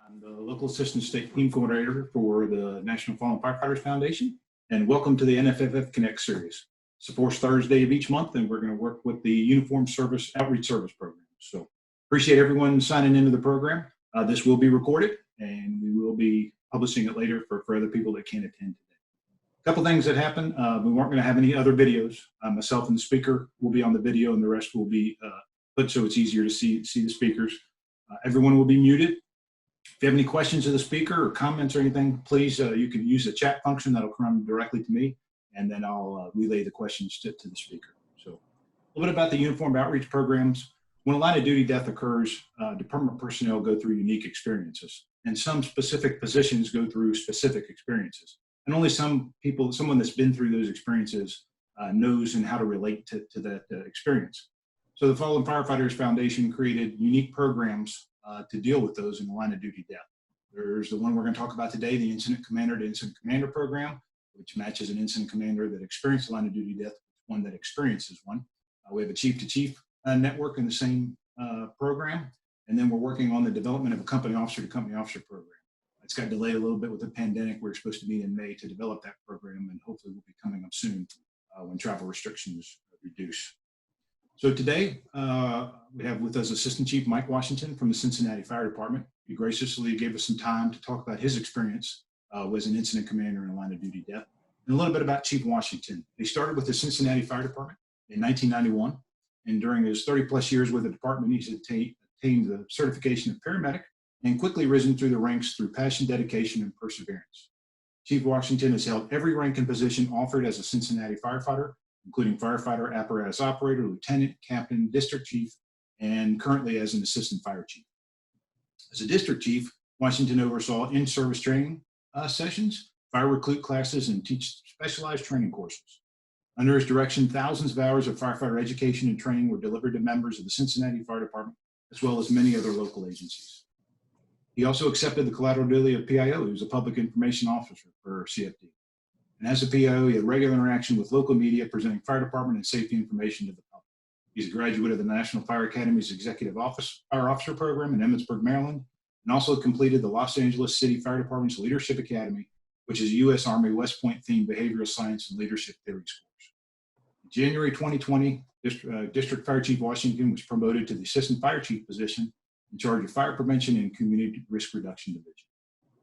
I'm the local assistant state team coordinator for the National Fallen Firefighters Foundation, and welcome to the NFFF Connect series. It's the fourth Thursday of each month, and we're going to work with the Uniform Service Outreach Service Program. So appreciate everyone signing into the program. This will be recorded, and we will be publishing it later for other people that can't attend today. A couple things that happened. We weren't going to have any other videos. Myself and the speaker will be on the video, and the rest will be put so it's easier to see the speakers. Everyone will be muted. If you have any questions of the speaker or comments or anything, please, you can use the chat function. That'll come directly to me, and then I'll relay the questions to the speaker. So a little bit about the uniformed outreach programs. When a line of duty death occurs, department personnel go through unique experiences, and some specific positions go through specific experiences. And only some people, someone that's been through those experiences knows and how to relate to that experience. So the Fallen Firefighters Foundation created unique programs to deal with those in the line of duty death. There's the one we're going to talk about today, the Incident Commander to Incident Commander program, which matches an incident commander that experienced line of duty death, one that experiences one. We have a chief to chief network in the same program. And then we're working on the development of a company officer to company officer program. It's got delayed a little bit with the pandemic. We're supposed to meet in May to develop that program, and hopefully we'll be coming up soon when travel restrictions reduce. So today, we have with us Assistant Chief Mike Washington from the Cincinnati Fire Department. He graciously gave us some time to talk about his experience as an incident commander in a line of duty death, and a little bit about Chief Washington. He started with the Cincinnati Fire Department in 1991, and during his 30-plus years with the department, he's attained the certification of paramedic and quickly risen through the ranks through passion, dedication, and perseverance. Chief Washington has held every rank and position offered as a Cincinnati firefighter, including firefighter, apparatus operator, lieutenant, captain, district chief, and currently as an assistant fire chief. As a district chief, Washington oversaw in-service training sessions, fire recruit classes, and teach specialized training courses. Under his direction, thousands of hours of firefighter education and training were delivered to members of the Cincinnati Fire Department, as well as many other local agencies. He also accepted the collateral duty of PIO. He was a public information officer for CFD. And as a PIO, he had regular interaction with local media presenting fire department and safety information to the public. He's a graduate of the National Fire Academy's Executive Fire Officer Program in Emmitsburg, Maryland, and also completed the Los Angeles City Fire Department's Leadership Academy, which is a U.S. Army West Point themed behavioral science and leadership theory course. In January 2020, District Fire Chief Washington was promoted to the Assistant Fire Chief position in charge of Fire Prevention and Community Risk Reduction Division.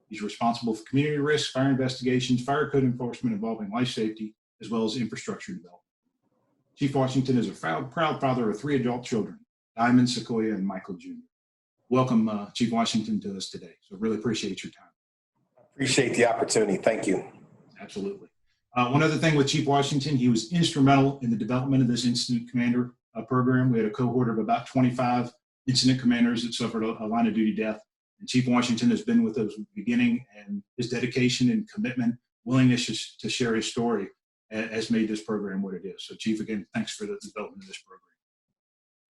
He's responsible for community risk, fire investigations, fire code enforcement involving life safety, as well as infrastructure development. Chief Washington is a proud father of 3 adult children, Diamond, Sequoia, and Michael Jr. Welcome, Chief Washington, to us today. So really appreciate your time. Appreciate the opportunity. Thank you. Absolutely. One other thing with Chief Washington, he was instrumental in the development of this incident commander program. We had a cohort of about 25 incident commanders that suffered a line of duty death. And Chief Washington has been with us from the beginning, and his dedication and commitment, willingness to share his story has made this program what it is. So Chief, again, thanks for the development of this program.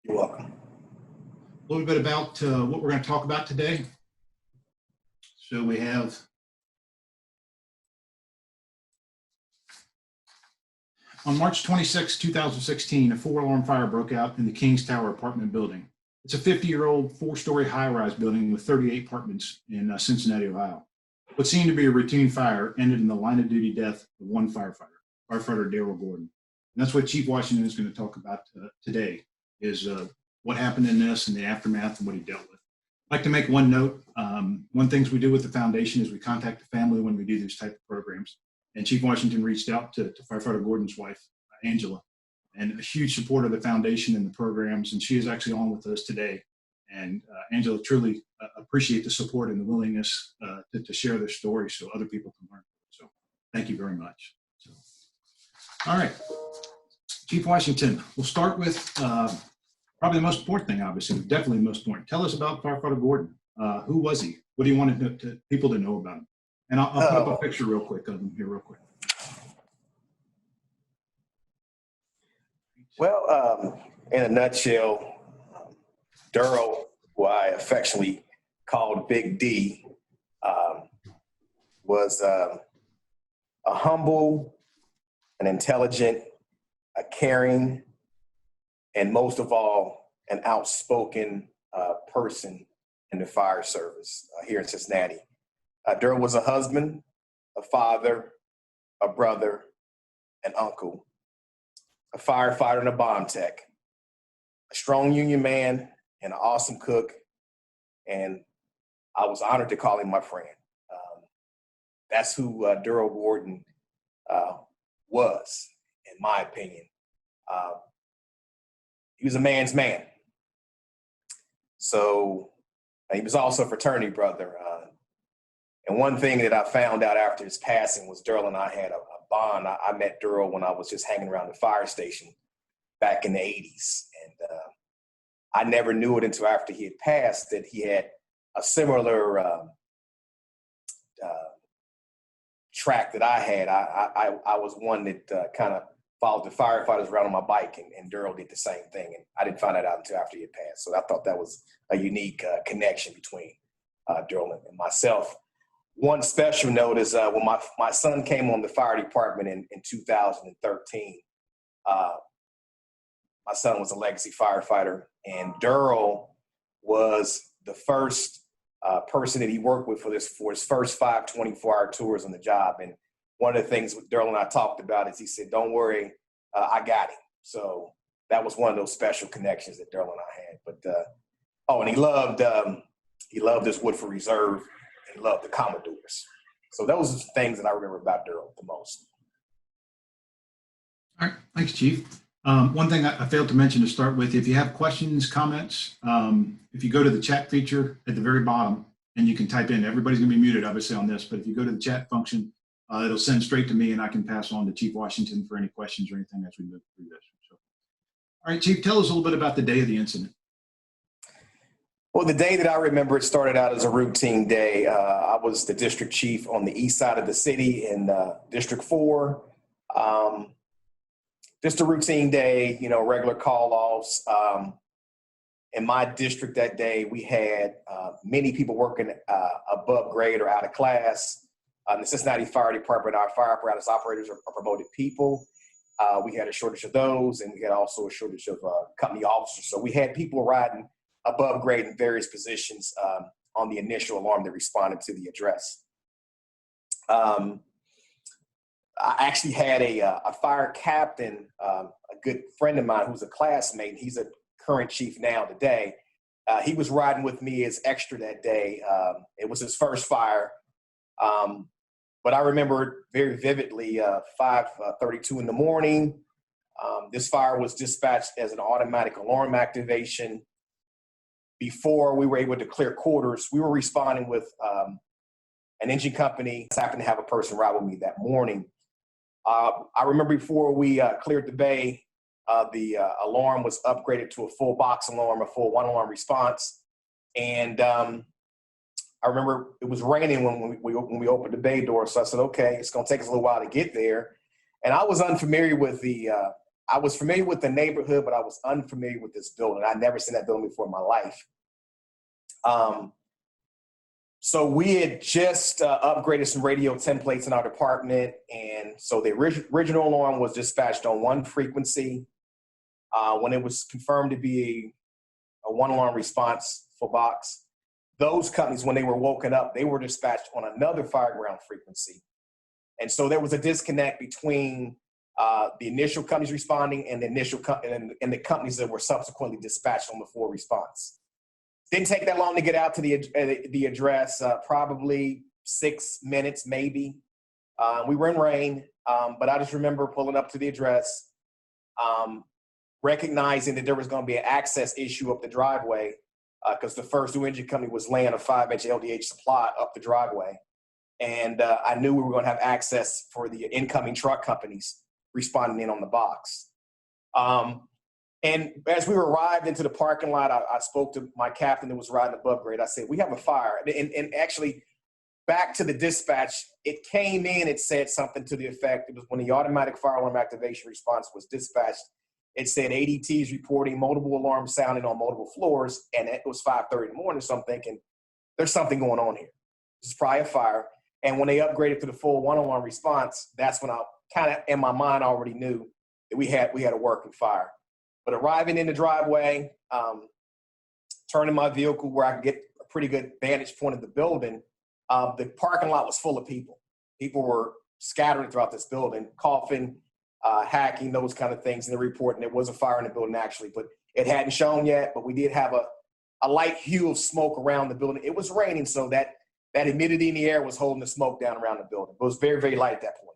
You're welcome. A little bit about what we're going to talk about today. So we have on March 26, 2016, a 4-alarm fire broke out in the Kings Tower apartment building. It's a 50-year-old 4-story high-rise building with 38 apartments in Cincinnati, Ohio. What seemed to be a routine fire ended in the line-of-duty death of one firefighter Darryl Borden. And that's what Chief Washington is going to talk about today, is what happened in this and the aftermath and what he dealt with. I'd like to make one note. One things we do with the foundation is we contact the family when we do these type of programs. And Chief Washington reached out to firefighter Gordon's wife, Angela, and a huge supporter of the foundation and the programs. And she is actually on with us today. And Angela, truly appreciate the support and the willingness to share their story so other people can learn. So thank you very much. So, all right, Chief Washington, we'll start with probably the most important thing, obviously, definitely the most important. Tell us about firefighter Gordon. Who was he? What do you want people to know about him? And I'll put up a picture real quick of him here real quick. Well, in a nutshell, Darryl, who I affectionately called Big D, was a humble, an intelligent, a caring, and most of all, an outspoken person the fire service here in Cincinnati. Darryl was a husband, a father, a brother, an uncle, a firefighter and a bomb tech, a strong union man, and an awesome cook. And I was honored to call him my friend. That's who Darryl Borden was, in my opinion. He was a man's man. So he was also a fraternity brother. And one thing that I found out after his passing was Darryl and I had a bond. I met Darryl when I was just hanging around the fire station back in the 80s. And I never knew it until after he had passed that he had a similar track that I had. I was one that kind of followed the firefighters around on my bike, and Darryl did the same thing. And I didn't find that out until after he had passed. So I thought that was a unique connection between Darryl and myself. One special note is when my son came on the fire department in 2013, my son was a legacy firefighter, and Darryl was the first person that he worked with for his first 5 24-hour tours on the job. And one of the things Darryl and I talked about is he said, "Don't worry, I got him." So that was one of those special connections that Darryl and I had. But and he loved his Woodford Reserve and loved the Commodores. So those are the things that I remember about Darryl the most. All right, thanks, Chief. One thing I failed to mention to start with, if you have questions, comments, if you go to the chat feature at the very bottom, and you can type in, everybody's gonna be muted obviously on this, but if you go to the chat function, it'll send straight to me and I can pass on to Chief Washington for any questions or anything as we move through this. So, all right, Chief, tell us a little bit about the day of the incident. Well, the day that I remember, it started out as a routine day. I was the district chief on the east side of the city in District 4. Just a routine day, regular call-offs. In my district that day, we had many people working above grade or out of class. The Cincinnati Fire Department, our fire apparatus operators are promoted people. We had a shortage of those, and we had also a shortage of company officers. So we had people riding above grade in various positions on the initial alarm that responded to the address. I actually had a fire captain, a good friend of mine who's a classmate. He's a current chief now today. He was riding with me as extra that day. It was his first fire. But I remember very vividly 5:32 in the morning. This fire was dispatched as an automatic alarm activation. Before we were able to clear quarters, we were responding with an engine company. I happened to have a person ride with me that morning. I remember before we cleared the bay, the alarm was upgraded to a full box alarm, a full one alarm response. And I remember it was raining when we opened the bay door. So I said, okay, it's going to take us a little while to get there. And I was unfamiliar with I was familiar with the neighborhood, but I was unfamiliar with this building. I'd never seen that building before in my life. So we had just upgraded some radio templates in our department. And so the original alarm was dispatched on one frequency. When it was confirmed to be a one alarm response full box, those companies, when they were woken up, they were dispatched on another fireground frequency. And so there was a disconnect between the initial companies responding and the initial and the companies that were subsequently dispatched on the full response. Didn't take that long to get out to the address, probably 6 minutes, maybe. We were in rain, but I just remember pulling up to the address, recognizing that there was going to be an access issue up the driveway because the first new engine company was laying a 5-inch LDH supply up the driveway. And I knew we were going to have access for the incoming truck companies responding in on the box. And as we arrived into the parking lot, I spoke to my captain that was riding above grade. I said, we have a fire. And actually, back to the dispatch, it came in, it said something to the effect, it was when the automatic fire alarm activation response was dispatched, it said ADTs reporting multiple alarms sounding on multiple floors, and it was 5:30 in the morning, so I'm thinking, there's something going on here. This is probably a fire. And when they upgraded to the full one alarm response, that's when I kind of, in my mind, already knew that we had a working fire. But arriving in the driveway, turning my vehicle where I could get pretty good vantage point of the building, the parking lot was full of people. People were scattering throughout this building, coughing, hacking, those kind of things. And they're reporting there was a fire in the building actually, but it hadn't shown yet. But we did have a light hue of smoke around the building. It was raining, so that humidity in the air was holding the smoke down around the building. It was very, very light at that point.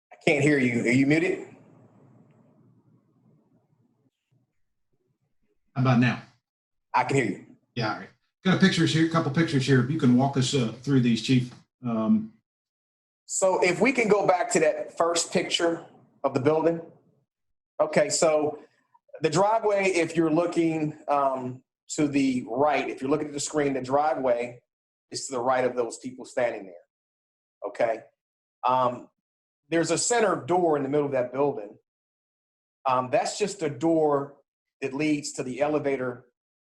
I can't hear you. Are you muted? How about now? I can hear you. Yeah, all right. Got pictures here, a couple pictures here. If you can walk us through these, Chief. So if we can go back to that first picture of the building. Okay, so the driveway, if you're looking to the right, if you're looking at the screen, the driveway is to the right of those people standing there. Okay. There's a center door in the middle of that building. That's just a door that leads to the elevator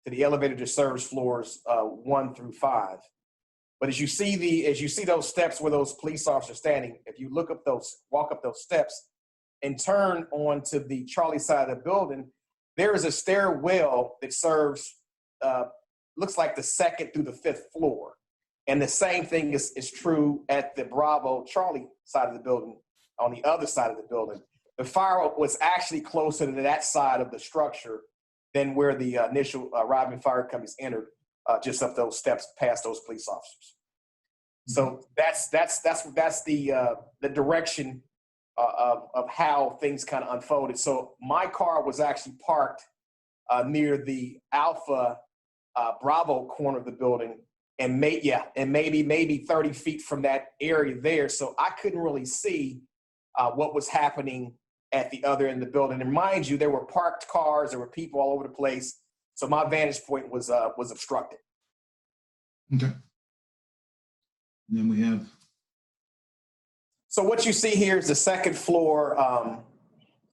to service floors 1 through 5. But as you see those steps where those police officers are standing, if you walk up those steps and turn onto the Charlie side of the building, there is a stairwell that serves looks like the 2nd through the 5th floor. And the same thing is true at the Bravo Charlie side of the building, on the other side of the building. The fire was actually closer to that side of the structure than where the initial arriving fire companies entered, just up those steps past those police officers. So that's the direction of how things kind of unfolded. So my car was actually parked near the Alpha Bravo corner of the building, and maybe 30 feet from that area there. So I couldn't really see what was happening at the other end of the building. And mind you, there were parked cars, there were people all over the place. So my vantage point was obstructed. Okay. And then we have. So what you see here is the 2nd floor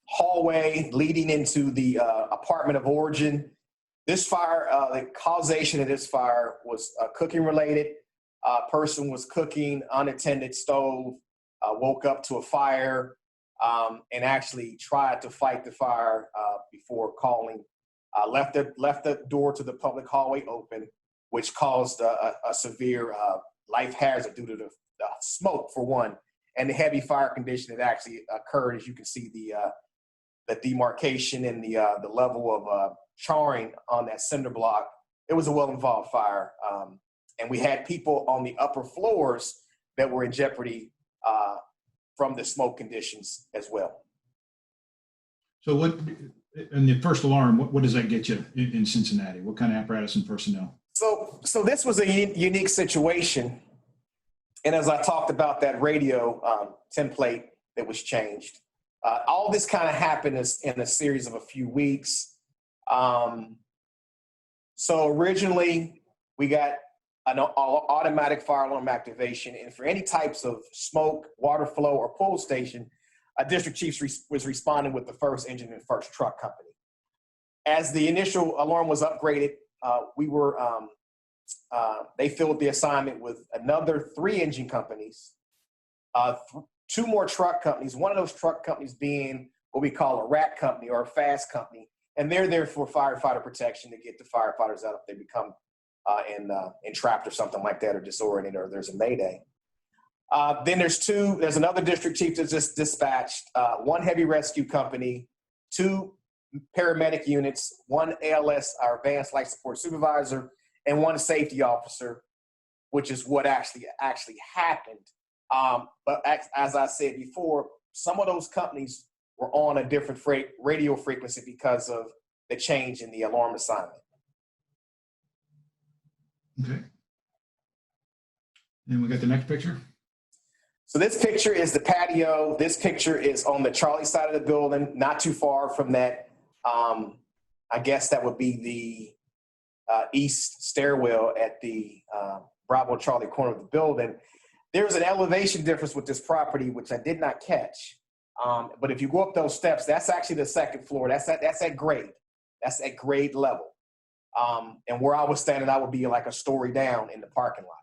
hallway leading into the apartment of origin. This fire, the causation of this fire was cooking related. Person was cooking, unattended stove, woke up to a fire, and actually tried to fight the fire before calling. Left the door to the public hallway open, which caused a severe life hazard due to the smoke, for one, and the heavy fire condition that actually occurred. As you can see, the demarcation and the level of charring on that cinder block. It was a well-involved fire, and we had people on the upper floors that were in jeopardy from the smoke conditions as well. So what, in the first alarm, what does that get you in Cincinnati? What kind of apparatus and personnel? So this was a unique situation. And as I talked about that radio template that was changed, all this kind of happened in a series of a few weeks. So originally we got an automatic fire alarm activation, and for any types of smoke, water flow, or pull station, a district chief was responding with the first engine and first truck company. As the initial alarm was upgraded, they filled the assignment with another 3 engine companies, 2 more truck companies, one of those truck companies being what we call a RAT company or a fast company, and they're there for firefighter protection to get the firefighters out if they become entrapped or something like that, or disoriented, or there's a mayday. Then there's another district chief that's just dispatched, 1 heavy rescue company, 2 paramedic units, 1 ALS, our advanced life support supervisor, and 1 safety officer, which is what actually happened. But as I said before, some of those companies were on a different radio frequency because of the change in the alarm assignment. Okay. And we got the next picture. So this picture is the patio. This picture is on the Charlie side of the building, not too far from that. I guess that would be the east stairwell at the Bravo Charlie corner of the building. There's an elevation difference with this property, which I did not catch. But if you go up those steps, that's actually the 2nd floor. That's at grade. That's at grade level. And where I was standing, I would be like a story down in the parking lot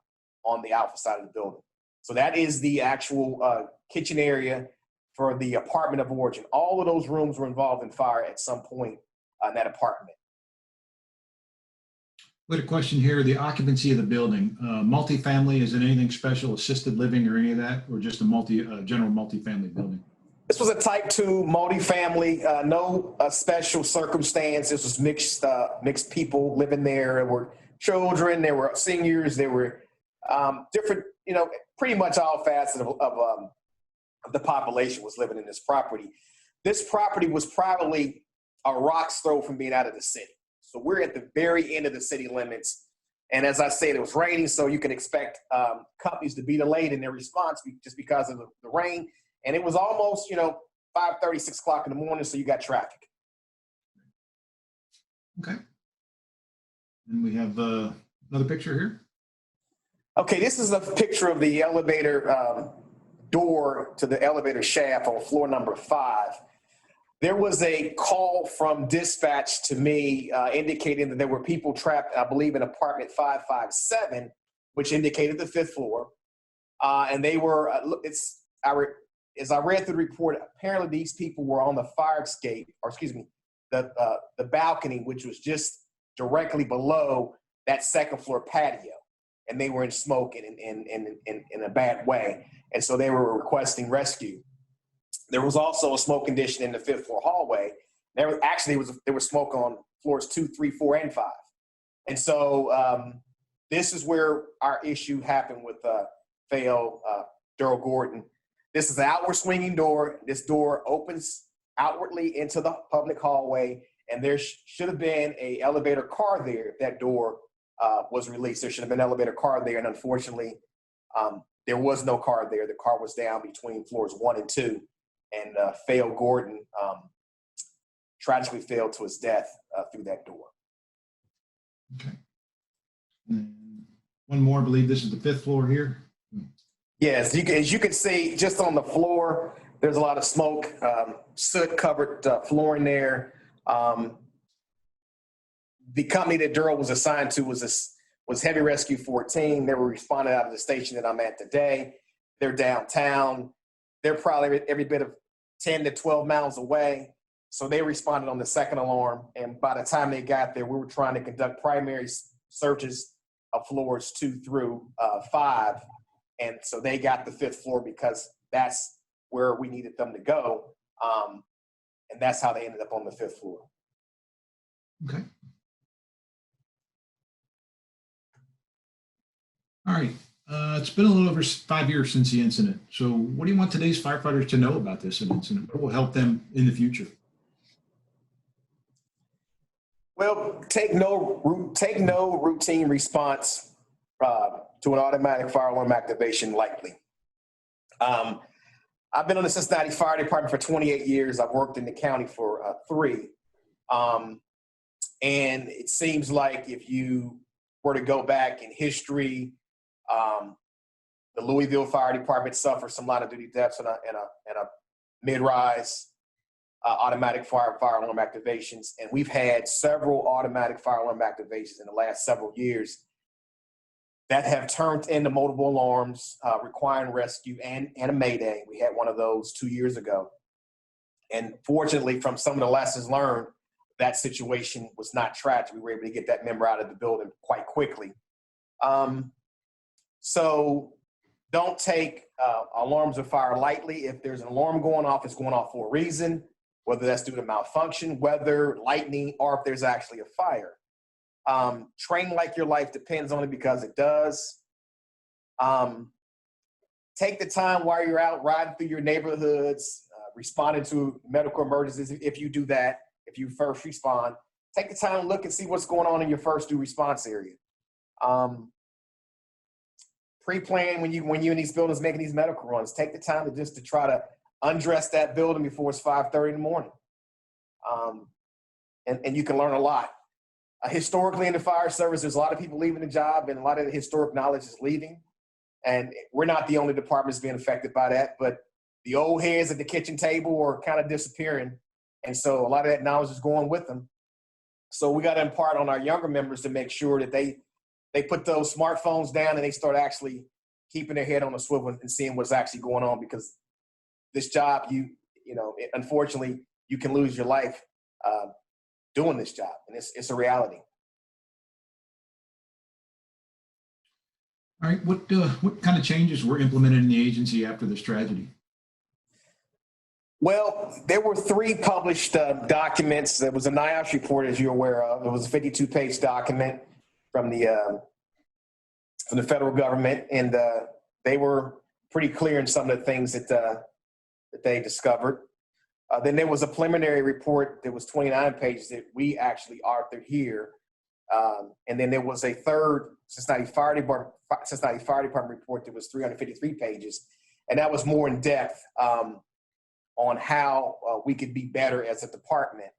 on the Alpha side of the building. So that is the actual kitchen area for the apartment of origin. All of those rooms were involved in fire at some point in that apartment. We had a question here, the occupancy of the building, multifamily, is it anything special, assisted living or any of that, or just a general multifamily building? This was a type 2 multifamily, no special circumstance. This was mixed people living there. There were children, there were seniors, there were different, pretty much all facets of the population was living in this property. This property was probably a rock's throw from being out of the city. So we're at the very end of the city limits. And as I said, it was raining, so you can expect companies to be delayed in their response just because of the rain. And it was almost, 5:30, 6 o'clock in the morning, so you got traffic. Okay. And we have another picture here. Okay, this is a picture of the elevator door to the elevator shaft on floor number 5. There was a call from dispatch to me indicating that there were people trapped, I believe, in apartment 557, which indicated the 5th floor. And they were, as I read through the report, apparently these people were on the fire escape, or excuse me, the balcony, which was just directly below that 2nd floor patio. And they were in smoke in a bad way. And so they were requesting rescue. There was also a smoke condition in the 5th floor hallway. There was smoke on floors 2, 3, 4, and 5. And so this is where our issue happened with Darryl Borden. This is an outward swinging door. This door opens outwardly into the public hallway, and there should have been an elevator car there if that door was released. There should have been an elevator car there, and unfortunately, there was no car there. The car was down between floors 1 and 2. And Gordon tragically fell to his death through that door. Okay. One more, I believe this is the 5th floor here. Yes, as you can see, just on the floor, there's a lot of smoke, soot-covered flooring there. The company that Darryl was assigned to was Heavy Rescue 14. They were responding out of the station that I'm at today. They're downtown. They're probably every bit of 10 to 12 miles away. So they responded on the 2nd alarm. And by the time they got there, we were trying to conduct primary searches of floors 2 through 5. And so they got the 5th floor because that's where we needed them to go. And that's how they ended up on the 5th floor. Okay. All right. It's been a little over 5 years since the incident. So what do you want today's firefighters to know about this incident? What will help them in the future? Well, take no routine response to an automatic fire alarm activation lightly. I've been on the Cincinnati Fire Department for 28 years. I've worked in the county for 3. And it seems like if you were to go back in history, the Louisville Fire Department suffered some line of duty deaths in a mid-rise automatic fire alarm activations. And we've had several automatic fire alarm activations in the last several years that have turned into multiple alarms requiring rescue and a mayday. We had one of those 2 years ago. And fortunately, from some of the lessons learned, that situation was not tragic. We were able to get that member out of the building quite quickly. So don't take alarms of fire lightly. If there's an alarm going off, it's going off for a reason, whether that's due to malfunction, weather, lightning, or if there's actually a fire. Train like your life depends on it because it does. Take the time while you're out riding through your neighborhoods, responding to medical emergencies. If you do that, if you first respond, take the time to look and see what's going on in your first due response area. Pre-plan when you in these buildings making these medical runs. Take the time to try to undress that building before it's 5:30 in the morning. And you can learn a lot. Historically in the fire service, there's a lot of people leaving the job, and a lot of the historic knowledge is leaving. And we're not the only departments being affected by that, but the old heads at the kitchen table are kind of disappearing. And so a lot of that knowledge is going with them. So we got to impart on our younger members to make sure that they put those smartphones down and they start actually keeping their head on a swivel and seeing what's actually going on, because this job, unfortunately, you can lose your life doing this job, and it's a reality. All right, what kind of changes were implemented in the agency after this tragedy? Well, there were 3 published documents. There was a NIOSH report, as you're aware of. It was a 52-page document from the federal government, and they were pretty clear in some of the things that they discovered. Then there was a preliminary report that was 29 pages that we actually authored here. And then there was a third Cincinnati Fire Department report that was 353 pages. And that was more in depth on how we could be better as a department.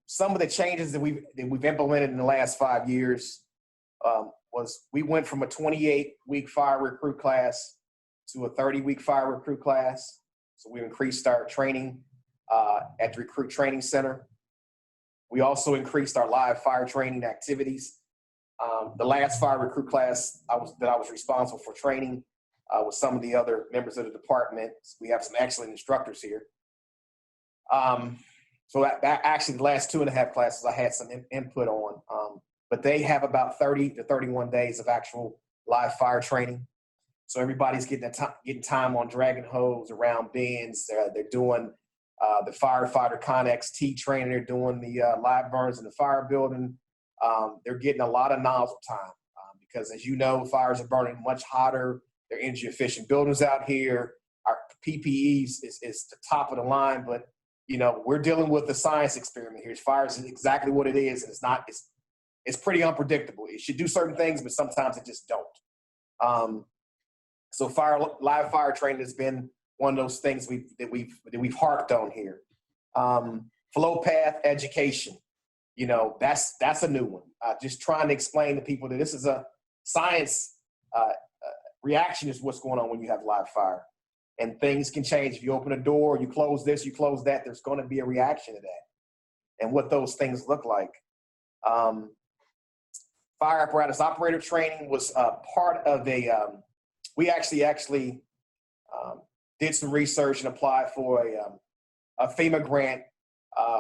Some of the changes that we've implemented in the last 5 years was we went from a 28-week fire recruit class to a 30-week fire recruit class. So we increased our training at the Recruit Training Center. We also increased our live fire training activities. The last fire recruit class that I was responsible for training with some of the other members of the department. We have some excellent instructors here. So that actually the last 2.5 classes I had some input on, but they have about 30 to 31 days of actual live fire training. So everybody's getting time on dragging hose around bends. They're doing the firefighter Connex T training. They're doing the live burns in the fire building. They're getting a lot of nozzle time because, as you know, fires are burning much hotter. They're energy efficient buildings out here. Our PPEs is the top of the line, but we're dealing with the science experiment here. Fires is exactly what it is, and it's pretty unpredictable. It should do certain things, but sometimes it just don't. So live fire training has been one of those things that we've harped on here. Flow path education, that's a new one. Just trying to explain to people that this is a science reaction is what's going on when you have live fire, and things can change. If you open a door, you close this, you close that, there's going to be a reaction to that, and what those things look like. Fire apparatus operator training was part of we actually did some research and applied for a FEMA grant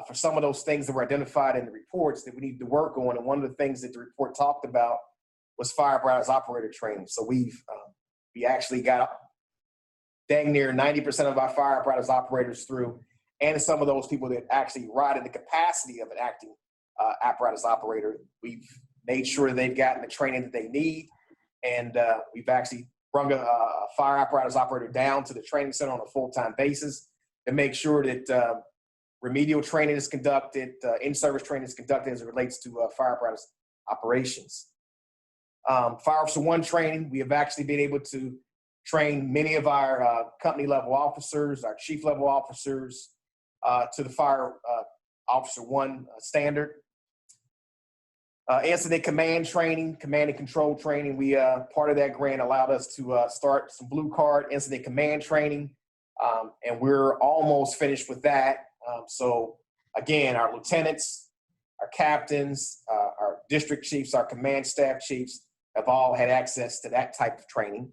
for some of those things that were identified in the reports that we needed to work on. And one of the things that the report talked about was fire apparatus operator training. So we actually got dang near 90% of our fire apparatus operators through, and some of those people that actually ride in the capacity of an acting apparatus operator. We've made sure they've gotten the training that they need, and we've actually brought a fire apparatus operator down to the training center on a full-time basis to make sure that remedial training is conducted, in-service training is conducted as it relates to fire apparatus operations. Fire Officer 1 training, we have actually been able to train many of our company-level officers, our chief-level officers, to the Fire Officer 1 standard. Incident command training, command and control training. We part of that grant allowed us to start some blue card incident command training, and we're almost finished with that. So again, our lieutenants, our captains, our district chiefs, our command staff chiefs have all had access to that type of training.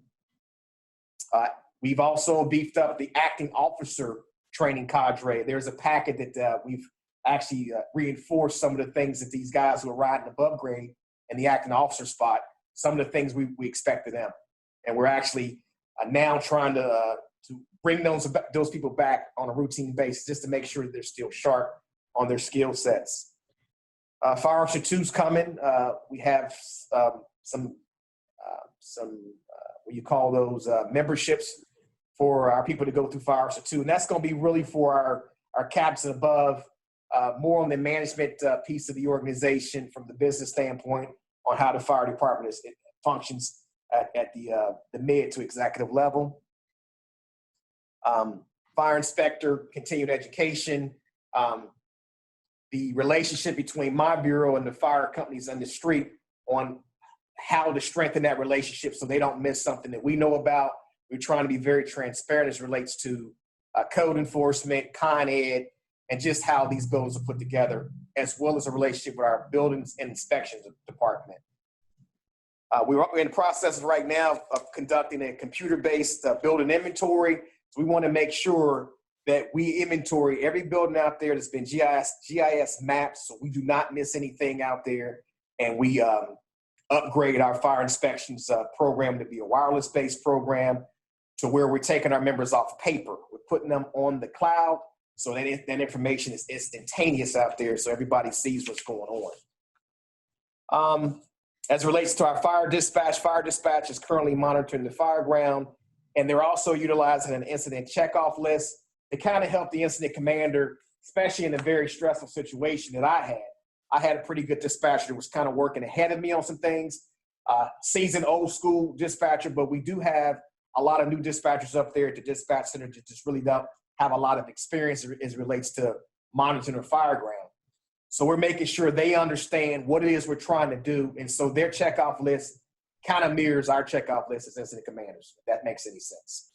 We've also beefed up the acting officer training cadre. There's a packet that we've actually reinforced some of the things that these guys who are riding above grade in the acting officer spot, some of the things we expect of them. And we're actually now trying to bring those people back on a routine basis just to make sure that they're still sharp on their skill sets. Fire Officer 2's coming. We have some what you call those memberships for our people to go through Fire Officer 2. And that's going to be really for our captains and above, more on the management piece of the organization from the business standpoint on how the fire department functions at the mid to executive level. Fire inspector, continued education, the relationship between my bureau and the fire companies on the street on how to strengthen that relationship so they don't miss something that we know about. We're trying to be very transparent as it relates to code enforcement, Con Ed, and just how these buildings are put together, as well as a relationship with our buildings and inspections department. We're in the process right now of conducting a computer-based building inventory So we want to make sure that we inventory every building out there that's been GIS mapped, so we do not miss anything out there. And we upgrade our fire inspections program to be a wireless-based program, to where we're taking our members off paper. We're putting them on the cloud, so that information is instantaneous out there, so everybody sees what's going on. As it relates to our fire dispatch is currently monitoring the fire ground, and they're also utilizing an incident checkoff list to kind of help the incident commander, especially in a very stressful situation that I had. I had a pretty good dispatcher that was kind of working ahead of me on some things, seasoned old school dispatcher, but we do have a lot of new dispatchers up there at the dispatch center that just really don't have a lot of experience as it relates to monitoring a fire ground. So we're making sure they understand what it is we're trying to do. And so their checkoff list kind of mirrors our checkoff list as incident commanders, if that makes any sense.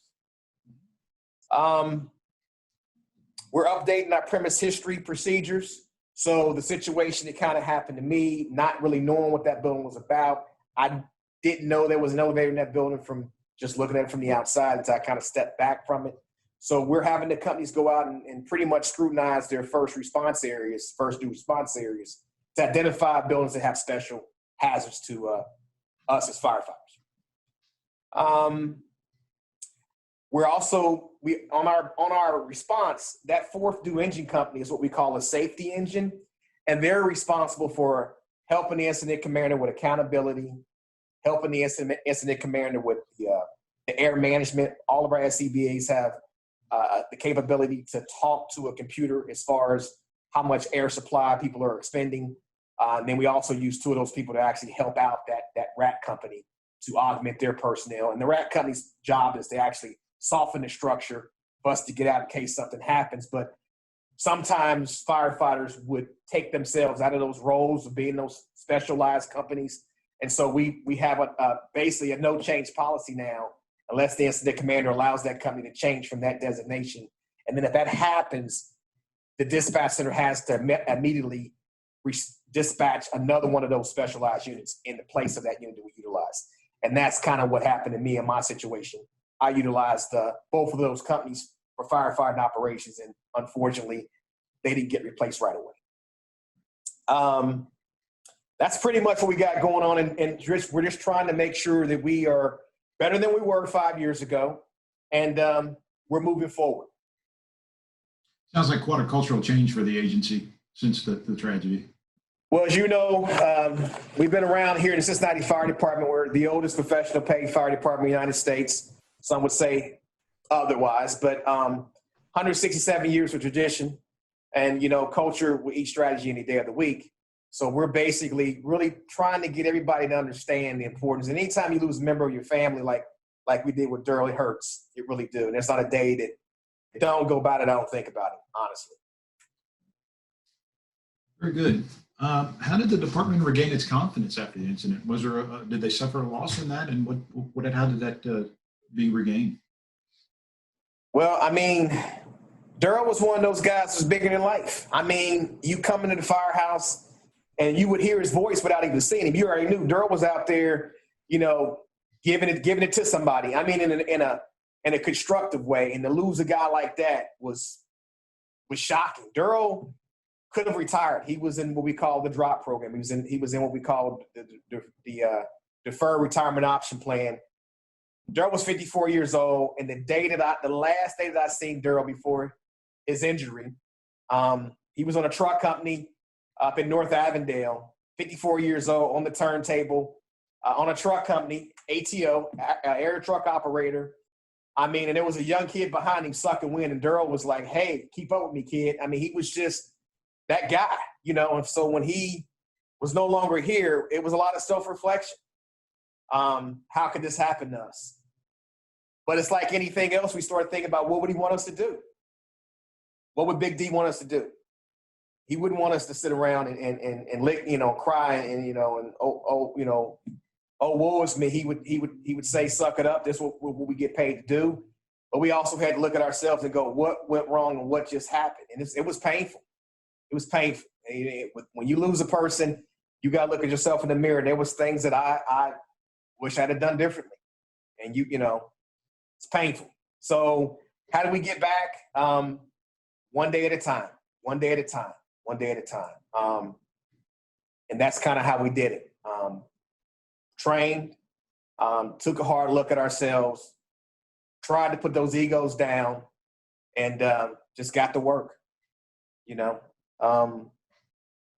We're updating our premise history procedures. So the situation that kind of happened to me, not really knowing what that building was about, I didn't know there was an elevator in that building from just looking at it from the outside until I kind of stepped back from it. So we're having the companies go out and pretty much scrutinize their first due response areas, to identify buildings that have special hazards to us as firefighters. We're also, on our response, that fourth due engine company is what we call a safety engine, and they're responsible for helping the incident commander with accountability, helping the incident commander with the air management. All of our SCBAs have the capability to talk to a computer as far as how much air supply people are expending. And then we also use two of those people to actually help out that RAC company to augment their personnel. And the RAC company's job is to actually soften the structure for us to get out in case something happens. But sometimes firefighters would take themselves out of those roles of being those specialized companies. And so we have basically a no change policy now, unless the incident commander allows that company to change from that designation. And then if that happens, the dispatch center has to immediately dispatch another one of those specialized units in the place of that unit that we utilize. And that's kind of what happened to me in my situation. I utilized both of those companies for firefighting operations, and unfortunately, they didn't get replaced right away. That's pretty much what we got going on, and we're just trying to make sure that we are better than we were 5 years ago, and we're moving forward. Sounds like quite a cultural change for the agency since the tragedy. Well, as you know, we've been around here in the Cincinnati Fire Department. We're the oldest professional paid fire department in the United States. Some would say otherwise, but 167 years of tradition, and, culture with each strategy any day of the week. So we're basically really trying to get everybody to understand the importance. And anytime you lose a member of your family, like we did with Darryl, it hurts. It really do. And it's not a day that don't go about it, I don't think about it, honestly. Very good. How did the department regain its confidence after the incident? Was there did they suffer a loss in that, and how did that be regained? Well, Darryl was one of those guys who's bigger than life. You come into the firehouse and you would hear his voice without even seeing him. You already knew Darryl was out there, giving it to somebody. In a constructive way. And to lose a guy like that was shocking. Darryl could have retired. He was in what we call the drop program. He was in what we call the deferred retirement option plan. Darryl was 54 years old, and the last day that I seen Darryl before his injury, he was on a truck company up in North Avondale, 54 years old, on the turntable, on a truck company, ATO, air truck operator. And there was a young kid behind him sucking wind, and Darryl was like, "Hey, keep up with me, kid." He was just that guy, And so when he was no longer here, it was a lot of self-reflection. How could this happen to us? But it's like anything else, we started thinking about, what would he want us to do? What would Big D want us to do? He wouldn't want us to sit around and lick, cry and woe is me. He would say, suck it up. This is what we get paid to do. But we also had to look at ourselves and go, what went wrong and what just happened? And it was painful. It was painful. When you lose a person, you got to look at yourself in the mirror. There was things that I wish I'd have done differently. And it's painful. So How do we get back? One day at a time, one day at a time, one day at a time. And that's kind of how we did it. Trained, took a hard look at ourselves, tried to put those egos down, and just got to work, you know.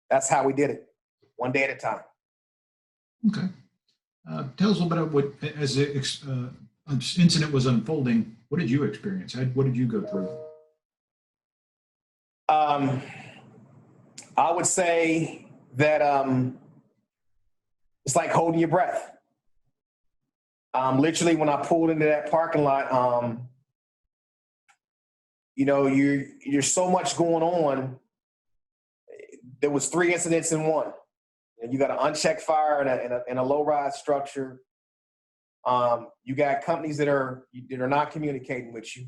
That's how we did it, one day at a time. Okay. Tell us a little bit about what, as the incident was unfolding, what did you experience? What did you go through? I would say that it's like holding your breath. Literally, when I pulled into that parking lot, you know, you're so much going on. There was 3 incidents in one. And you got an unchecked fire in a low-rise structure. You got companies that are not communicating with you.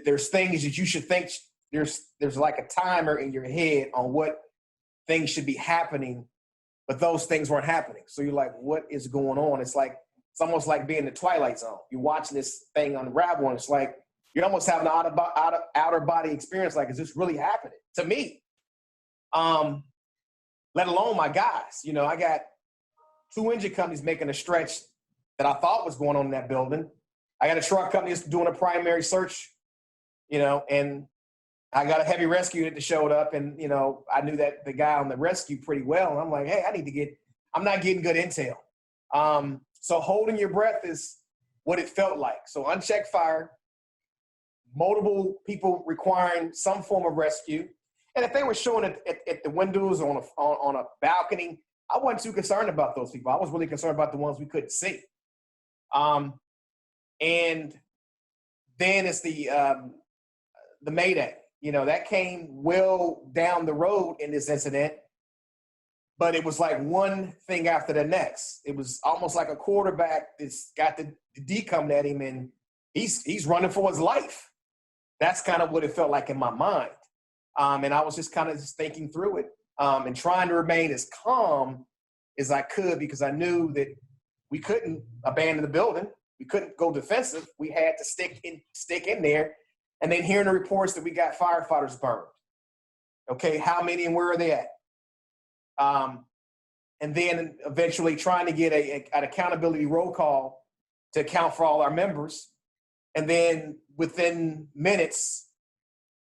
There's things that you should think. There's like a timer in your head on what things should be happening, but those things weren't happening. So you're like, what is going on? It's almost like being in the Twilight Zone. You're watching this thing unravel, and it's like you're almost having an outer body experience. Like, is this really happening to me? Let alone my guys. You know, I got 2 engine companies making a stretch that I thought was going on in that building. I got a truck company that's doing a primary search, you know, and I got a heavy rescue unit that showed up, and, you know, I knew that the guy on the rescue pretty well. And I'm like, hey, I'm not getting good intel. So holding your breath is what it felt like. So unchecked fire, multiple people requiring some form of rescue. And if they were showing it at the windows on a balcony, I wasn't too concerned about those people. I was really concerned about the ones we couldn't see. And then it's the Mayday. You know, that came well down the road in this incident, but it was like one thing after the next. It was almost like a quarterback that's got the D coming at him, and he's running for his life. That's kind of what it felt like in my mind. And I was just kind of thinking through it and trying to remain as calm as I could, because I knew that we couldn't abandon the building. We couldn't go defensive. We had to stick in there. And then hearing the reports that we got firefighters burned. Okay, how many and where are they at? And then eventually trying to get an accountability roll call to account for all our members. And then within minutes,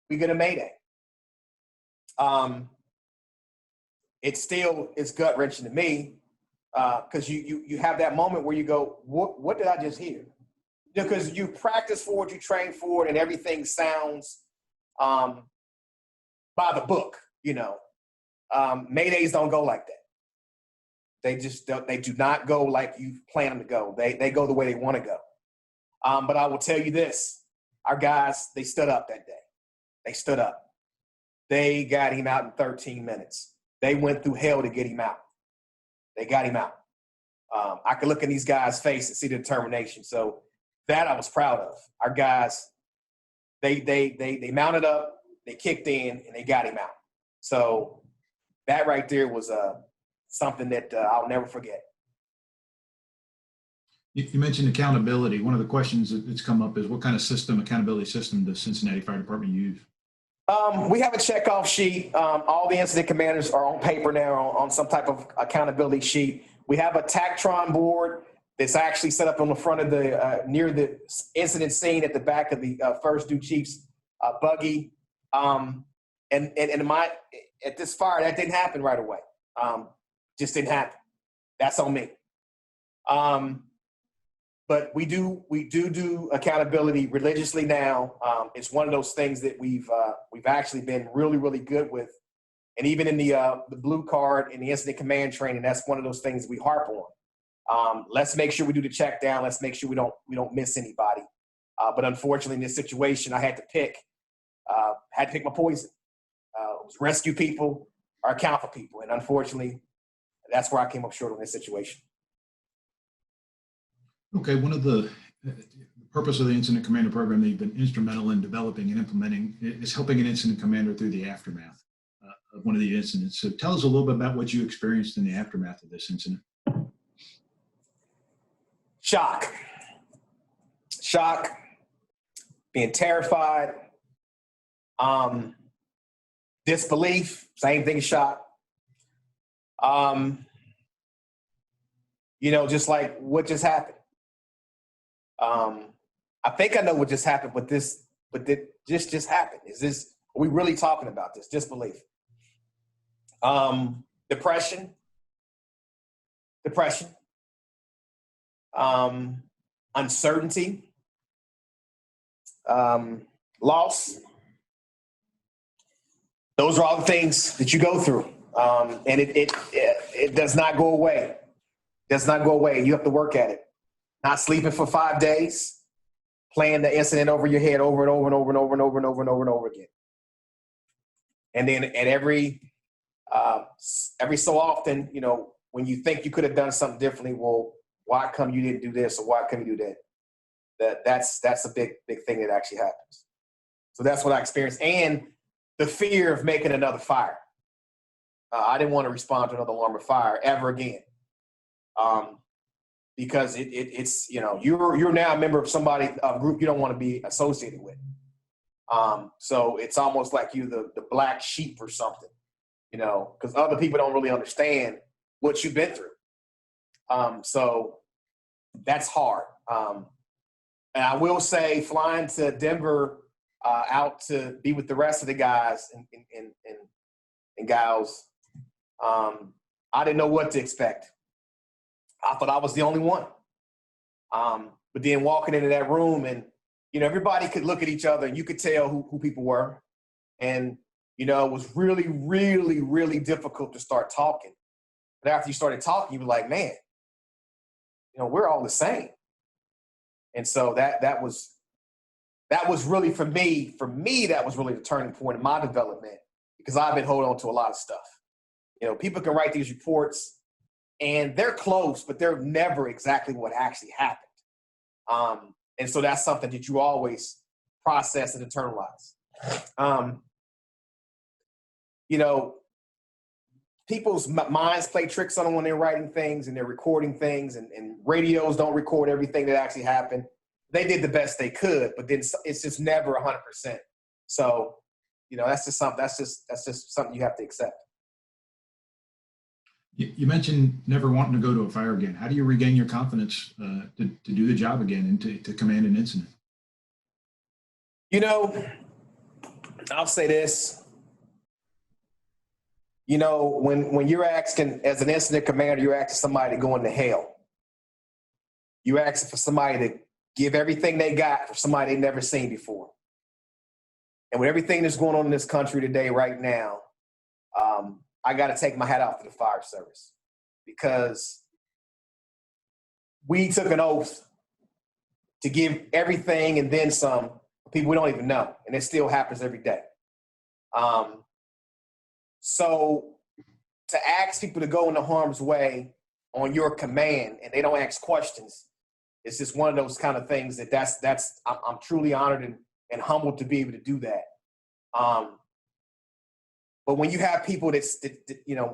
we get a Mayday. It's gut wrenching to me, because you have that moment where you go, what did I just hear? Because you practice for it, you train for it, and everything sounds by the book. You know, Maydays don't go like that. They do not go like you plan them to go. They go the way they want to go. But I will tell you this: our guys, they stood up that day. They stood up. They got him out in 13 minutes. They went through hell to get him out. They got him out. I could look in these guys' face and see the determination. So that I was proud of. Our guys, they mounted up, they kicked in, and they got him out. So that right there was something that I'll never forget. You mentioned accountability. One of the questions that's come up is, what kind of accountability system does Cincinnati Fire Department use? We have a checkoff sheet. All the incident commanders are on paper now on some type of accountability sheet. We have a Tactron board that's actually set up on the front of near the incident scene at the back of the first due chief's buggy. And at this fire, that didn't happen right away. Just didn't happen. That's on me. But we do accountability religiously now. It's one of those things that we've actually been really, really good with. And even in the blue card and the incident command training, that's one of those things we harp on. Let's make sure we do the check down. Let's make sure we don't miss anybody. But unfortunately, in this situation, I had to pick my poison. It was rescue people or account for people. And unfortunately, that's where I came up short on this situation. Okay, one of the purpose of the incident commander program that you've been instrumental in developing and implementing is helping an incident commander through the aftermath of one of the incidents. So tell us a little bit about what you experienced in the aftermath of this incident. Shock. being terrified, disbelief, same thing, shock. Just like what just happened. I think I know what just happened, but this just happened. Are we really talking about this? Disbelief. Depression. Uncertainty. Loss. Those are all the things that you go through. And it does not go away. Does not go away. You have to work at it. Not sleeping for 5 days, playing the incident over your head over and over and over and over and over and over and over and over again. And then at every so often, when you think you could have done something differently, well, why come you didn't do this or why come you do that? That's a big thing that actually happens. So that's what I experienced. And the fear of making another fire. I didn't want to respond to another alarm of fire ever again. Because it's you're now a member of a group you don't want to be associated with. So it's almost like you the black sheep or something, because other people don't really understand what you've been through. So that's hard. And I will say, flying to Denver out to be with the rest of the guys and gals, I didn't know what to expect. I thought I was the only one. But then walking into that room and, everybody could look at each other and you could tell who people were. And, it was really, really, really difficult to start talking. But after you started talking, you were like, man, we're all the same. And so that was really, for me, that was really the turning point in my development, because I've been holding on to a lot of stuff. People can write these reports and they're close, but they're never exactly what actually happened. And so that's something that you always process and internalize. People's minds play tricks on them when they're writing things and they're recording things, and radios don't record everything that actually happened. They did the best they could, but then it's just never 100%. So, that's just something you have to accept. You mentioned never wanting to go to a fire again. How do you regain your confidence to do the job again and to command an incident? I'll say this. When you're asking, as an incident commander, you're asking somebody to go into hell. You're asking for somebody to give everything they got for somebody they've never seen before. And with everything that's going on in this country today, right now, I got to take my hat off to the fire service, because we took an oath to give everything and then some to people we don't even know. And it still happens every day. So to ask people to go into harm's way on your command and they don't ask questions, it's just one of those kind of things I'm truly honored and humbled to be able to do that. But when you have people that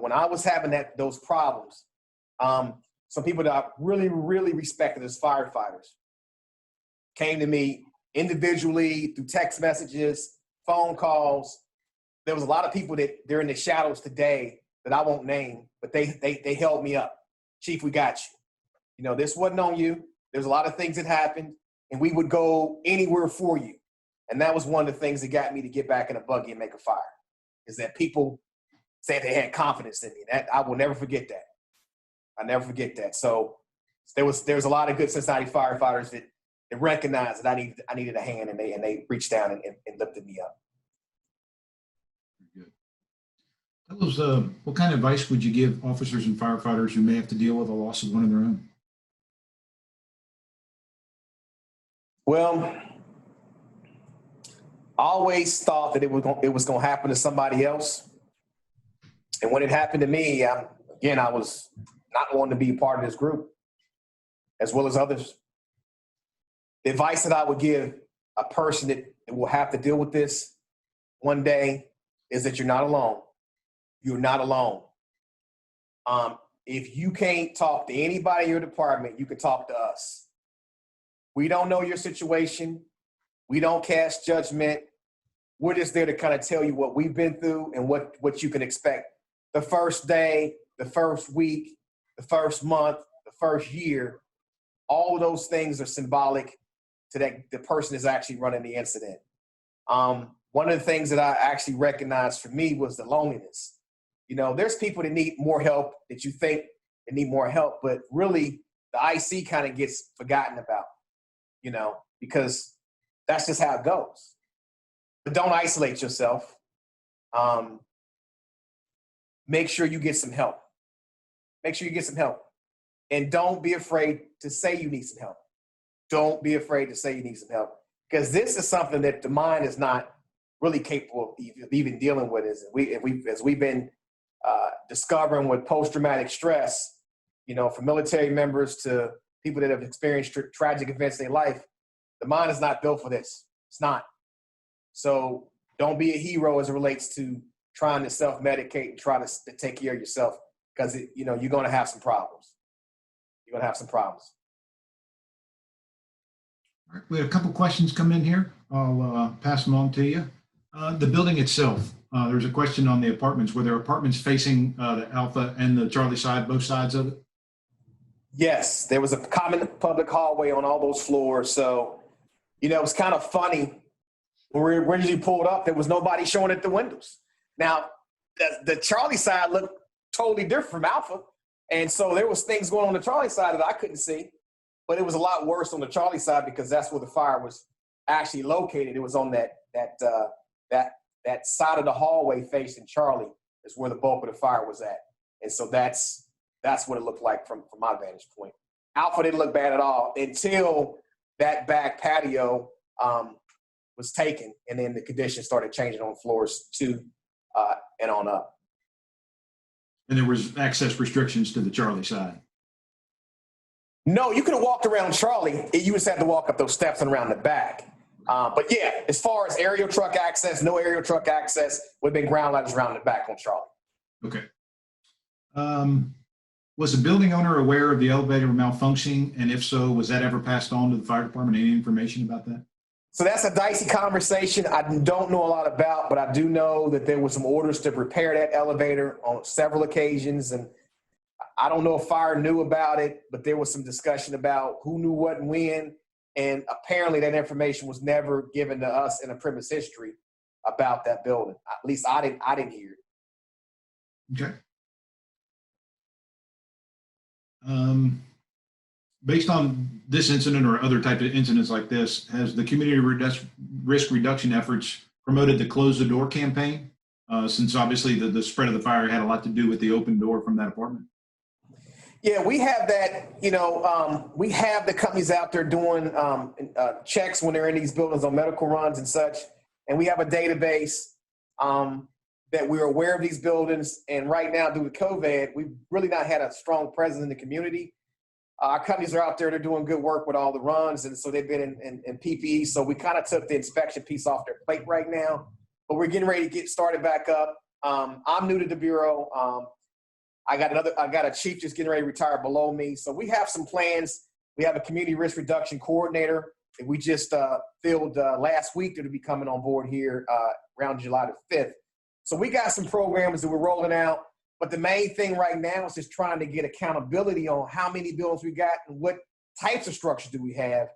when I was having those problems, some people that I really, really respected as firefighters came to me individually through text messages, phone calls. There was a lot of people that they're in the shadows today that I won't name, but they held me up. Chief, we got you. This wasn't on you. There's a lot of things that happened, and we would go anywhere for you. And that was one of the things that got me to get back in a buggy and make a fire, is that people said they had confidence in me. That I will never forget that. I never forget that. So there was a lot of good Cincinnati firefighters that recognized that I needed a hand, and they reached down and lifted me up. Good. Tell us, what kind of advice would you give officers and firefighters who may have to deal with the loss of one of their own? Well, I always thought that it was going to happen to somebody else. And when it happened to me, I was not wanting to be a part of this group, as well as others. The advice that I would give a person that will have to deal with this one day is that you're not alone. You're not alone. If you can't talk to anybody in your department, you can talk to us. We don't know your situation. We don't cast judgment. We're just there to kind of tell you what we've been through and what you can expect the first day, the first week, the first month, the first year. All of those things are symbolic to that the person is actually running the incident. One of the things that I actually recognized for me was the loneliness. You know, there's people that need more help that you think they need more help, but really the IC kind of gets forgotten about, you know, because that's just how it goes. But don't isolate yourself. Make sure you get some help. Make sure you get some help. And don't be afraid to say you need some help. Don't be afraid to say you need some help. Because this is something that the mind is not really capable of even dealing with. As we've been discovering with post-traumatic stress, you know, from military members to people that have experienced tragic events in their life, the mind is not built for this. It's not. So don't be a hero as it relates to trying to self-medicate and try to take care of yourself, because, you know, you're going to have some problems. You're going to have some problems. All right, we have a couple questions come in here. I'll pass them on to you. The building itself, there's a question on the apartments. Were there apartments facing the Alpha and the Charlie side, both sides of it? Yes, there was a common public hallway on all those floors. So, you know, it was kind of funny. When we originally pulled up, there was nobody showing at the windows. Now, the Charlie side looked totally different from Alpha. And so there was things going on the Charlie side that I couldn't see. But it was a lot worse on the Charlie side because that's where the fire was actually located. It was on that side of the hallway facing Charlie is where the bulk of the fire was at. And so that's what it looked like from my vantage point. Alpha didn't look bad at all until that back patio was taken, and then the conditions started changing on floors 2 and on up. And there was access restrictions to the Charlie side. No, you could have walked around Charlie. You just had to walk up those steps and around the back. But yeah, as far as aerial truck access, no aerial truck access, would have been ground ladders around the back on Charlie. Okay. Was the building owner aware of the elevator malfunctioning? And if so, was that ever passed on to the fire department? Any information about that? So that's a dicey conversation I don't know a lot about, but I do know that there were some orders to repair that elevator on several occasions. And I don't know if fire knew about it, but there was some discussion about who knew what and when. And apparently that information was never given to us in a premise history about that building. At least I didn't hear it. Okay. Based on this incident or other type of incidents like this, has the community risk reduction efforts promoted the Close the Door campaign? Since obviously the spread of the fire had a lot to do with the open door from that apartment. Yeah, we have that, you know, we have the companies out there doing checks when they're in these buildings on medical runs and such. And we have a database that we're aware of these buildings. And right now, due to COVID, we've really not had a strong presence in the community. Our companies are out there, they're doing good work with all the runs. And so they've been in PPE. So we kind of took the inspection piece off their plate right now. But we're getting ready to get started back up. I'm new to the Bureau. I got a chief just getting ready to retire below me. So we have some plans. We have a community risk reduction coordinator that we just filled last week that'll be coming on board here around July the 5th. So we got some programs that we're rolling out. But the main thing right now is just trying to get accountability on how many buildings we got and what types of structures do we have.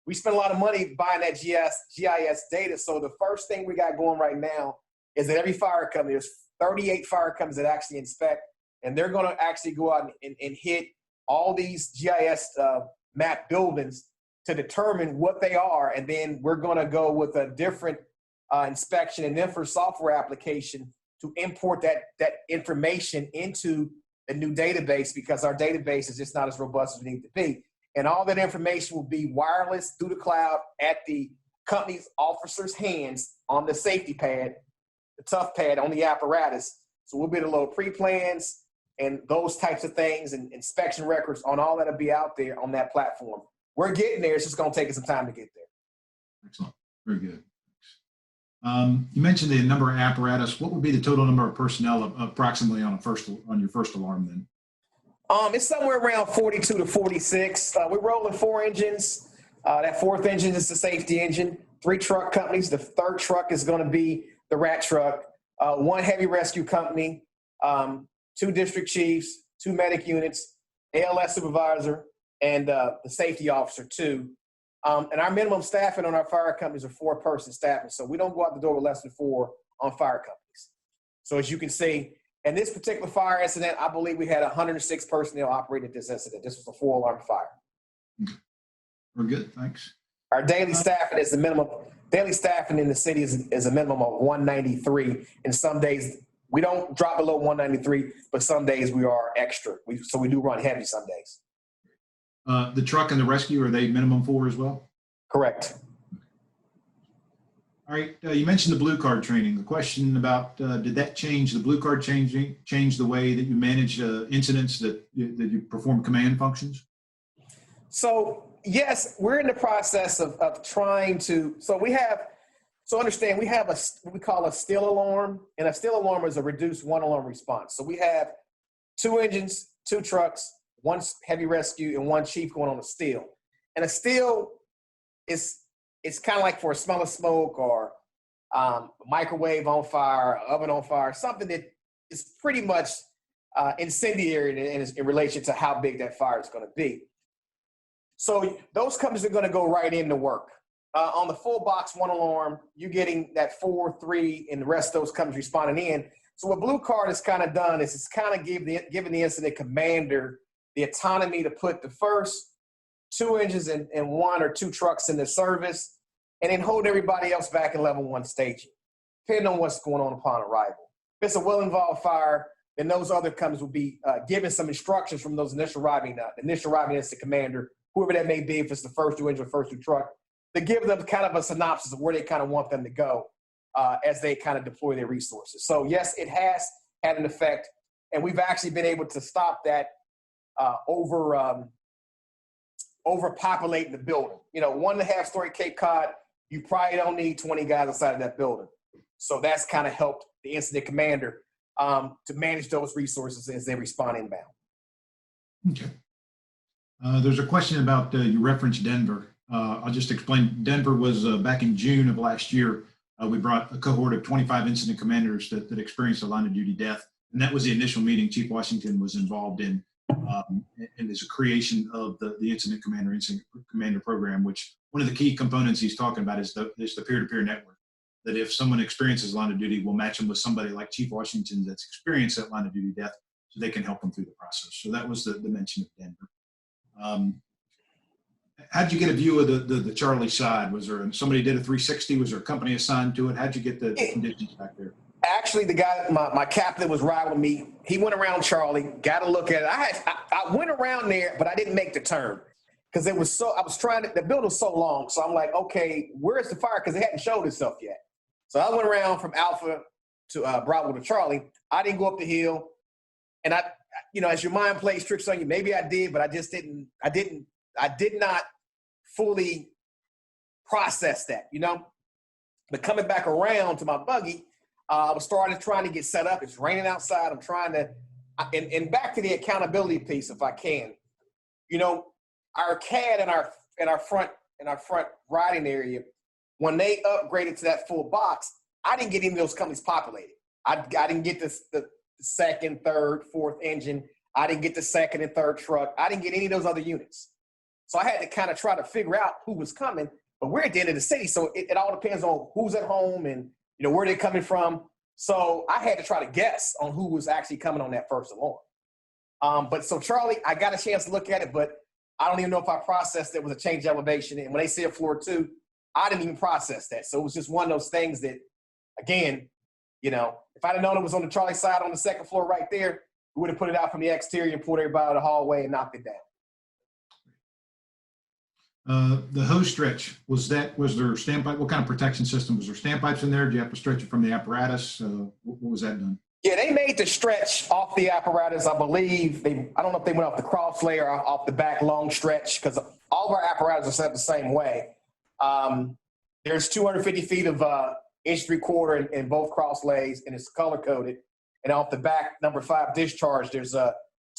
We spent a lot of money buying that GIS data. So the first thing we got going right now is that every fire company, there's 38 fire companies that actually inspect, and they're going to actually go out and hit all these GIS map buildings to determine what they are. And then we're going to go with a different inspection and then for software application to import that information into the new database, because our database is just not as robust as we need to be. And all that information will be wireless through the cloud at the company's officer's hands on the safety pad, the tough pad on the apparatus. So we'll be able to load pre-plans and those types of things and inspection records on all that'll be out there on that platform. We're getting there. It's just going to take us some time to get there. Excellent. Very good. You mentioned the number of apparatus. What would be the total number of personnel approximately on your first alarm then? It's somewhere around 42 to 46. We're rolling 4 engines. That 4th engine is the safety engine. 3 truck companies. The 3rd truck is going to be the rat truck, 1 heavy rescue company, 2 district chiefs, 2 medic units, ALS supervisor, and the safety officer too. And our minimum staffing on our fire companies are 4-person staffing. So we don't go out the door with less than 4 on fire companies. So as you can see, in this particular fire incident, I believe we had 106 personnel operating this incident. This was a 4-alarm fire. We're good, thanks. Our daily staffing is the minimum. Daily staffing in the city is a minimum of 193. And some days we don't drop below 193, but some days we are extra. So we do run heavy some days. The truck and the rescue, are they minimum 4 as well? Correct. All right, you mentioned the blue card training. The question about, did that change, the blue card change the way that you manage incidents, that you perform command functions? So yes, we're in the process of trying to, understand we have what we call a still alarm, and a still alarm is a reduced 1 alarm response. So we have 2 engines, 2 trucks, 1 heavy rescue, and 1 chief going on a still. And a still it's kind of like for a smell of smoke or microwave on fire, oven on fire, something that is pretty much incendiary in relation to how big that fire is going to be. So those companies are going to go right into work. On the full box 1 alarm, you're getting that 4, 3, and the rest of those companies responding in. So what Blue Card has kind of done is it's kind of giving the incident commander the autonomy to put the first 2 engines and 1 or 2 trucks into service, and then hold everybody else back in level 1 staging, depending on what's going on upon arrival. If it's a well-involved fire, then those other companies will be given some instructions from those initial arriving incident commander, whoever that may be, if it's the first 2 engine or first 2 truck, to give them kind of a synopsis of where they kind of want them to go as they kind of deploy their resources. So yes, it has had an effect, and we've actually been able to stop that overpopulating the building. 1.5-story Cape Cod, you probably don't need 20 guys inside of that building. So that's kind of helped the incident commander to manage those resources as they respond inbound. Okay. There's a question about, you referenced Denver. I'll just explain. Denver was back in June of last year. We brought a cohort of 25 incident commanders that experienced a line of duty death. And that was the initial meeting Chief Washington was involved in. And there's a creation of the incident commander program, which one of the key components he's talking about is the peer-to-peer network. That if someone experiences line of duty, we'll match them with somebody like Chief Washington that's experienced that line of duty death, so they can help them through the process. So that was the mention of Denver. How'd you get a view of the Charlie side? Was there somebody did a 360? Was there a company assigned to it? How'd you get the conditions back there? Actually, the guy, my captain was riding with me. He went around Charlie, got a look at it. I went around there, but I didn't make the turn because the building was so long. So I'm like, okay, where's the fire? Because it hadn't showed itself yet. So I went around from Alpha to Bravo to Charlie. I didn't go up the hill. And as your mind plays tricks on you, maybe I did, but I did not fully process that, But coming back around to my buggy, I was trying to get set up. It's raining outside. I'm trying to, and back to the accountability piece, if I can. Our CAD in our front riding area, when they upgraded to that full box, I didn't get any of those companies populated. I didn't get the second, third, fourth engine. I didn't get the second and third truck. I didn't get any of those other units. So I had to kind of try to figure out who was coming. But we're at the end of the city, so it all depends on who's at home and where they're coming from. So I had to try to guess on who was actually coming on that first alarm. But so Charlie, I got a chance to look at it, but I don't even know if I processed it with a change elevation. And when they said floor 2, I didn't even process that. So it was just one of those things that, again, if I'd have known it was on the Charlie side on the second floor right there, we would have put it out from the exterior and pulled everybody out of the hallway and knocked it down. The hose stretch, was there standpipe? What kind of protection system? Was there standpipes in there? Did you have to stretch it from the apparatus? What was that done? Yeah, they made the stretch off the apparatus, I believe. I don't know if they went off the cross layer or off the back long stretch, because all of our apparatus are set the same way. There's 250 feet of inch 3/4 in both cross lays, and it's color coded. And off the back, number 5 discharge, there's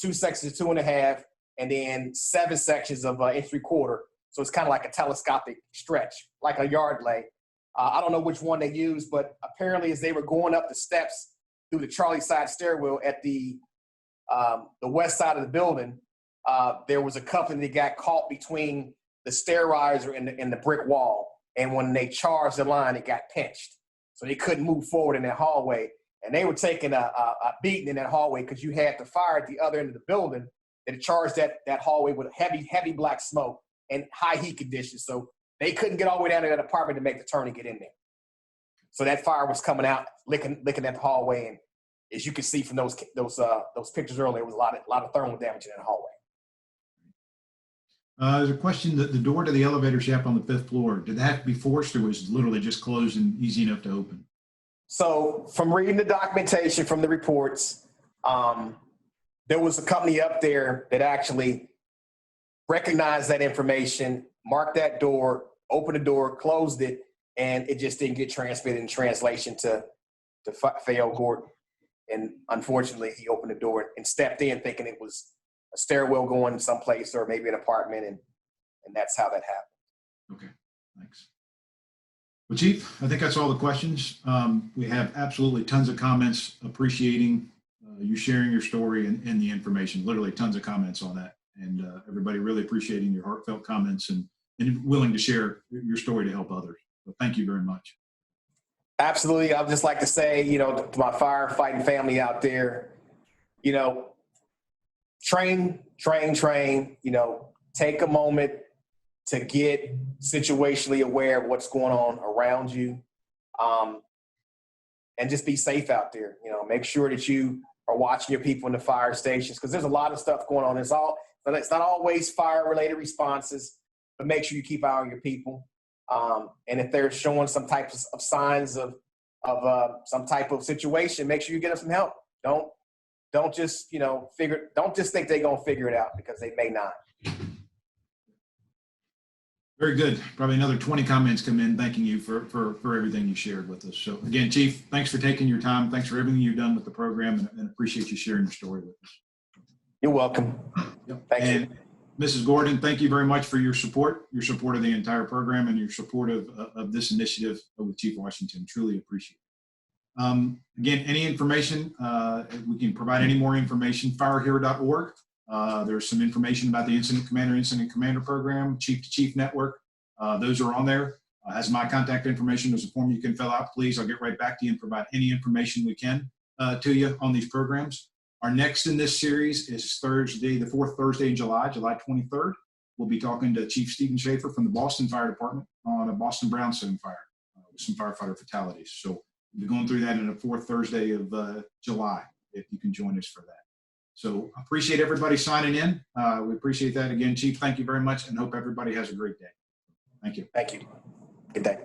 2 sections of 2.5, and then 7 sections of inch 3/4. So it's kind of like a telescopic stretch, like a yard lay. I don't know which one they used, but apparently as they were going up the steps through the Charlie side stairwell at the west side of the building, there was a couple that got caught between the stair riser and the brick wall. And when they charged the line, it got pinched. So they couldn't move forward in that hallway. And they were taking a beating in that hallway because you had the fire at the other end of the building that charged that hallway with heavy black smoke and high heat conditions. So they couldn't get all the way down to that apartment to make the turn and get in there. So that fire was coming out, licking at the hallway. And as you can see from those pictures earlier, there was a lot of thermal damage in that hallway. There's a question that the door to the elevator shaft on the 5th floor, did that have to be forced or was it literally just closed and easy enough to open? So from reading the documentation from the reports, there was a company up there that actually recognized that information, marked that door, opened the door, closed it, and it just didn't get transmitted in translation to Fael Gordon. And unfortunately, he opened the door and stepped in thinking it was a stairwell going someplace or maybe an apartment, and that's how that happened. Okay, thanks. Well, Chief, I think that's all the questions. We have absolutely tons of comments appreciating you sharing your story and the information, literally tons of comments on that. And everybody really appreciating your heartfelt comments and willing to share your story to help others. So thank you very much. Absolutely. I'd just like to say, to my firefighting family out there, train, take a moment to get situationally aware of what's going on around you, and just be safe out there. Make sure that you are watching your people in the fire stations because there's a lot of stuff going on. It's not always fire-related responses, but make sure you keep an eye on your people. And if they're showing some types of signs of some type of situation, make sure you get them some help. Don't just don't just think they're gonna figure it out because they may not. Very good. Probably another 20 comments come in thanking you for everything you shared with us. So again, Chief, thanks for taking your time. Thanks for everything you've done with the program and appreciate you sharing your story with us. You're welcome. Yep. Thank you. Mrs. Gordon, thank you very much for your support of the entire program and your support of this initiative with Chief Washington. Truly appreciate it. Again, any information, we can provide any more information, firehero.org. There's some information about the Incident Commander Program, Chief to Chief Network. Those are on there. Has my contact information. There's a form you can fill out, please. I'll get right back to you and provide any information we can to you on these programs. Our next in this series is Thursday, the 4th Thursday in July 23rd. We'll be talking to Chief Stephen Schaefer from the Boston Fire Department on a Boston Brownstone fire with some firefighter fatalities. So we'll be going through that in the 4th Thursday of July, if you can join us for that. So appreciate everybody signing in. We appreciate that. Again, Chief, thank you very much and hope everybody has a great day. Thank you. Thank you. Good day.